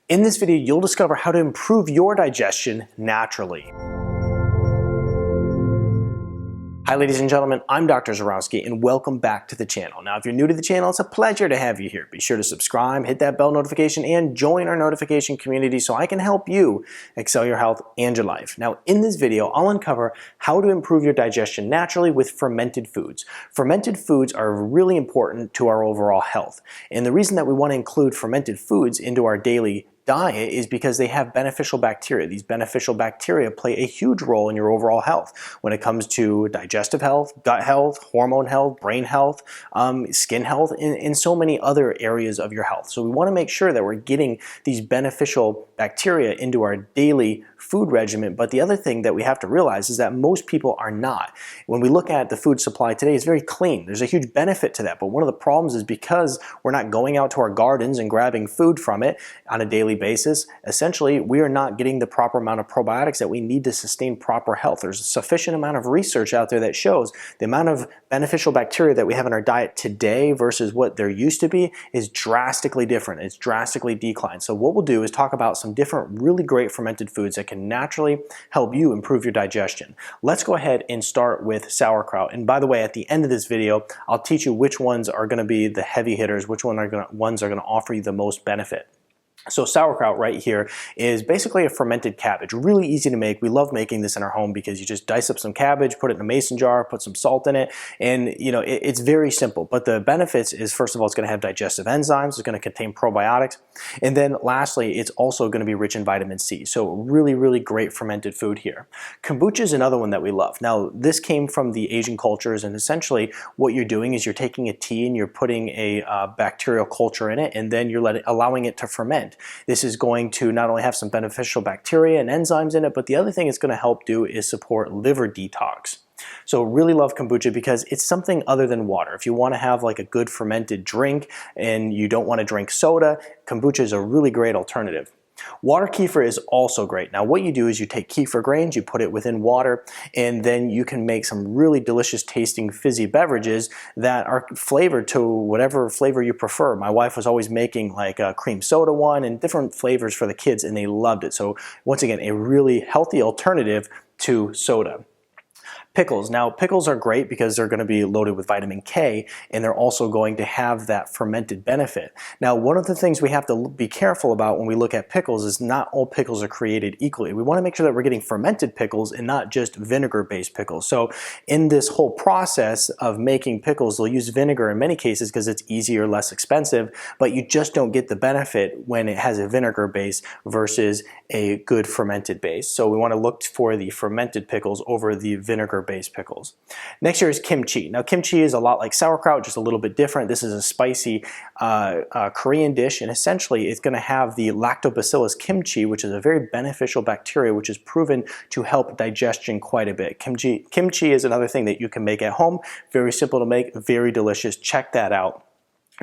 In this video, you'll discover how to improve your digestion naturally. Hi ladies and gentlemen, I'm Dr. Zarowski and welcome back to the channel. Now if you're new to the channel, it's a pleasure to have you here. Be sure to subscribe, hit that bell notification, and join our notification community so I can help you excel your health and your life. Now in this video, I'll uncover how to improve your digestion naturally with fermented foods. Fermented foods are really important to our overall health. And the reason that we want to include fermented foods into our daily diet is because they have beneficial bacteria. These beneficial bacteria play a huge role in your overall health when it comes to digestive health, gut health, hormone health, brain health, skin health, and so many other areas of your health. So we want to make sure that we're getting these beneficial bacteria into our daily food regimen. But the other thing that we have to realize is that most people are not. When we look at the food supply today, it's very clean. There's a huge benefit to that. But one of the problems is because we're not going out to our gardens and grabbing food from it on a daily basis, essentially we are not getting the proper amount of probiotics that we need to sustain proper health. There's a sufficient amount of research out there that shows the amount of beneficial bacteria that we have in our diet today versus what there used to be is drastically different. It's drastically declined. So what we'll do is talk about some different really great fermented foods that can naturally help you improve your digestion. Let's go ahead and start with sauerkraut. And by the way, at the end of this video, I'll teach you which ones are going to be the heavy hitters, which ones are going to offer you the most benefit. So sauerkraut right here is basically a fermented cabbage. Really easy to make. We love making this in our home because you just dice up some cabbage, put it in a mason jar, put some salt in it, and you know it's very simple. But the benefits is, first of all, it's going to have digestive enzymes, it's going to contain probiotics, and then lastly, it's also going to be rich in vitamin C. So really, really great fermented food here. Kombucha is another one that we love. Now this came from the Asian cultures, and essentially what you're doing is you're taking a tea and you're putting a bacterial culture in it, and then you're allowing it to ferment. This is going to not only have some beneficial bacteria and enzymes in it, but the other thing it's going to help do is support liver detox. So really love kombucha because it's something other than water. If you want to have like a good fermented drink and you don't want to drink soda, kombucha is a really great alternative. Water kefir is also great. Now what you do is you take kefir grains, you put it within water, and then you can make some really delicious tasting fizzy beverages that are flavored to whatever flavor you prefer. My wife was always making like a cream soda one and different flavors for the kids, and they loved it. So once again, a really healthy alternative to soda. Pickles. Now pickles are great because they're going to be loaded with vitamin K, and they're also going to have that fermented benefit. Now one of the things we have to be careful about when we look at pickles is not all pickles are created equally. We want to make sure that we're getting fermented pickles and not just vinegar-based pickles. So in this whole process of making pickles, they'll use vinegar in many cases because it's easier, less expensive, but you just don't get the benefit when it has a vinegar base versus a good fermented base. So we want to look for the fermented pickles over the vinegar-based pickles. Next here is kimchi. Now kimchi is a lot like sauerkraut, just a little bit different. This is a spicy Korean dish, and essentially it's going to have the lactobacillus kimchi, which is a very beneficial bacteria which is proven to help digestion quite a bit. Kimchi is another thing that you can make at home. Very simple to make, very delicious. Check that out.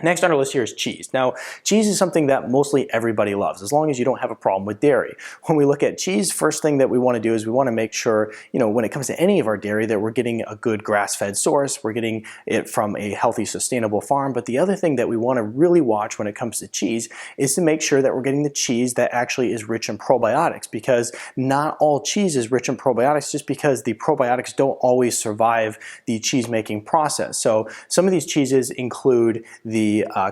Next on our list here is cheese. Now, cheese is something that mostly everybody loves, as long as you don't have a problem with dairy. When we look at cheese, first thing that we want to do is we want to make sure, you know, when it comes to any of our dairy, that we're getting a good grass-fed source, we're getting it from a healthy, sustainable farm. But the other thing that we want to really watch when it comes to cheese is to make sure that we're getting the cheese that actually is rich in probiotics, because not all cheese is rich in probiotics just because the probiotics don't always survive the cheese-making process. So some of these cheeses include the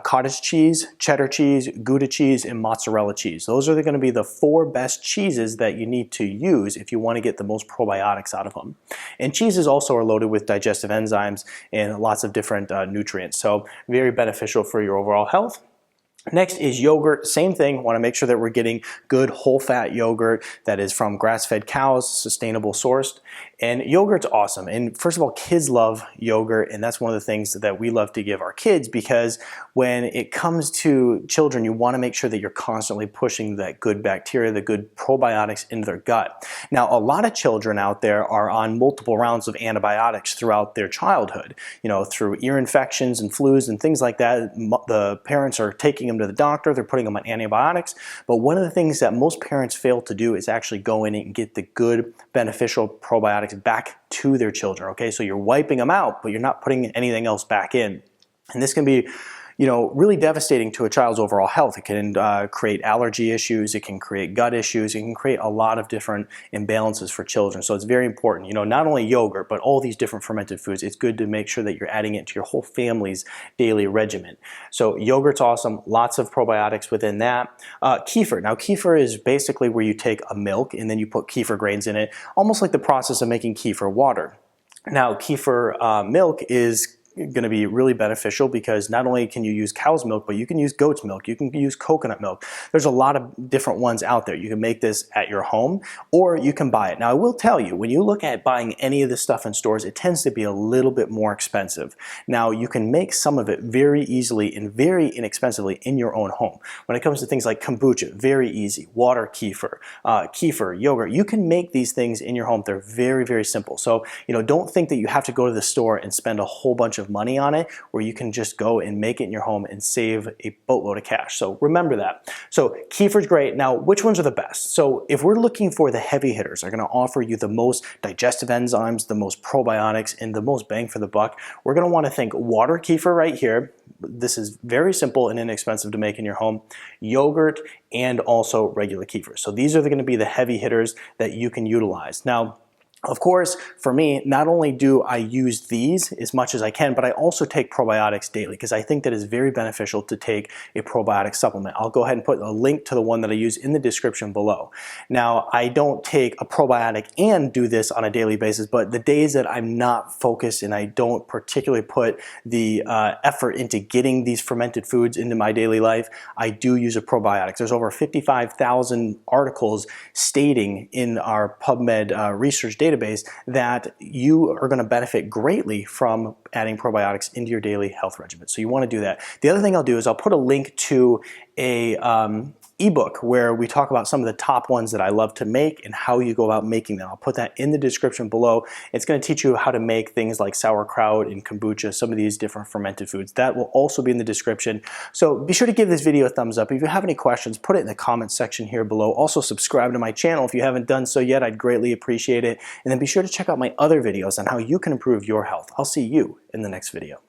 cottage cheese, cheddar cheese, Gouda cheese, and mozzarella cheese. Those are going to be the 4 best cheeses that you need to use if you want to get the most probiotics out of them. And cheeses also are loaded with digestive enzymes and lots of different nutrients, so very beneficial for your overall health. Next is yogurt. Same thing, want to make sure that we're getting good whole fat yogurt that is from grass-fed cows, sustainable sourced. And yogurt's awesome. And first of all, kids love yogurt, and that's one of the things that we love to give our kids, because when it comes to children, you want to make sure that you're constantly pushing that good bacteria, the good probiotics into their gut. Now, a lot of children out there are on multiple rounds of antibiotics throughout their childhood, you know, through ear infections and flus and things like that. The parents are taking them to the doctor, they're putting them on antibiotics. But one of the things that most parents fail to do is actually go in and get the good beneficial probiotics back to their children. Okay, so you're wiping them out, but you're not putting anything else back in. And this can be really devastating to a child's overall health. It can create allergy issues, it can create gut issues, it can create a lot of different imbalances for children. So it's very important, not only yogurt, but all these different fermented foods. It's good to make sure that you're adding it to your whole family's daily regimen. So yogurt's awesome, lots of probiotics within that. Kefir. Now kefir is basically where you take a milk and then you put kefir grains in it, almost like the process of making kefir water. Now kefir milk is going to be really beneficial because not only can you use cow's milk, but you can use goat's milk, you can use coconut milk. There's a lot of different ones out there. You can make this at your home or you can buy it. Now I will tell you, when you look at buying any of this stuff in stores, it tends to be a little bit more expensive. Now you can make some of it very easily and very inexpensively in your own home. When it comes to things like kombucha, very easy. Water kefir, kefir, yogurt, you can make these things in your home. They're very, very simple. So, don't think that you have to go to the store and spend a whole bunch of money on it, where you can just go and make it in your home and save a boatload of cash. So remember that. So kefir's great. Now, which ones are the best? So if we're looking for the heavy hitters, are going to offer you the most digestive enzymes, the most probiotics, and the most bang for the buck, we're going to want to think water kefir right here. This is very simple and inexpensive to make in your home. Yogurt and also regular kefir. So these are going to be the heavy hitters that you can utilize. Now, of course, for me, not only do I use these as much as I can, but I also take probiotics daily because I think that it's very beneficial to take a probiotic supplement. I'll go ahead and put a link to the one that I use in the description below. Now, I don't take a probiotic and do this on a daily basis, but the days that I'm not focused and I don't particularly put the effort into getting these fermented foods into my daily life, I do use a probiotic. There's over 55,000 articles stating in our PubMed research database that you are going to benefit greatly from adding probiotics into your daily health regimen. So you want to do that. The other thing I'll do is I'll put a link to a ebook where we talk about some of the top ones that I love to make and how you go about making them. I'll put that in the description below. It's going to teach you how to make things like sauerkraut and kombucha, some of these different fermented foods. That will also be in the description. So be sure to give this video a thumbs up. If you have any questions, put it in the comments section here below. Also subscribe to my channel if you haven't done so yet. I'd greatly appreciate it. And then be sure to check out my other videos on how you can improve your health. I'll see you in the next video.